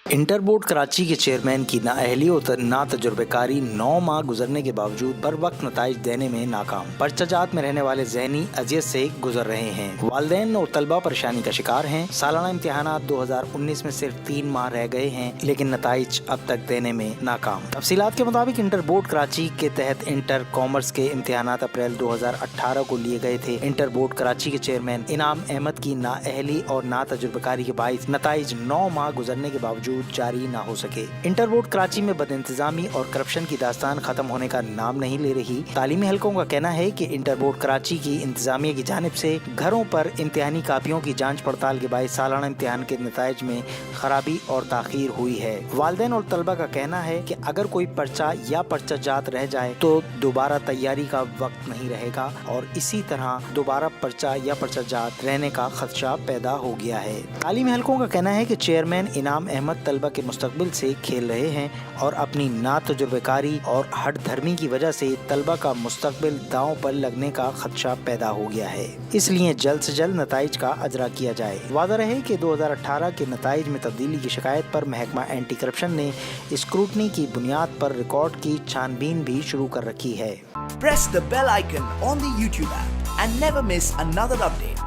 Inter board Karachi के chairman की नाअहली और नातजुर्बेकारी 9 माह गुजरने के बावजूद बर वक्त नताइज देने में नाकाम। पर्चाजात में रहने वाले ज़हनी अजियत से गुजर रहे हैं। वालिदैन और तलबा परेशानी का शिकार हैं। सालाना इम्तिहानात 2019 में सिर्फ 3 माह रह गए हैं, लेकिन नताइज अब तक देने में नाकाम। तफसीलात के मुताबिक इंटर बोर्ड कराची के तहत इंटर कॉमर्स के इम्तिहानात अप्रैल 2018 को लिए गए थे। इंटर बोर्ड कराची के चेयरमैन इनाम अहमद की नाअहली और नातजुर्बेकारी के बाइस नताइज 9 माह गुजरने के बावजूद जारी ना हो सके। इंटर बोर्ड कराची में बदइंतजामी और करप्शन की दास्तान खत्म होने का नाम नहीं ले रही। तालीमी हलकों का कहना है कि इंटर बोर्ड कराची की इंतजामिया की जानिब से घरों पर इम्तिहानी कापियों की जांच पड़ताल के बाद सालाना इम्तिहान के नताइज में खराबी और ताखीर हुई है। वालिदैन और तलबा का कहना है कि अगर कोई पर्चा या पर्चाजात रह जाए तो दोबारा तैयारी का वक्त नहीं रहेगा और इसी तरह दोबारा पर्चा या पर्चाजात रहने का खदशा पैदा हो गया है। तालीमी हलकों का कहना है कि चेयरमैन इनाम अहमद तलबा के मुस्तकबिल से खेल रहे हैं और अपनी नातजुर्बेकारी और हट धर्मी की वजह से तलबा का मुस्तकबिल दांव पर लगने का खदशा पैदा हो गया है। इसलिए जल्द से जल्द नताइज का अजरा किया जाए। वादा रहे कि 2018 के नताइज में तब्दीली की शिकायत पर महकमा एंटी करप्शन ने स्क्रूटनी की बुनियाद पर रिकॉर्ड की छानबीन भी शुरू कर रखी है। Press the bell icon on the YouTube app and never miss another update.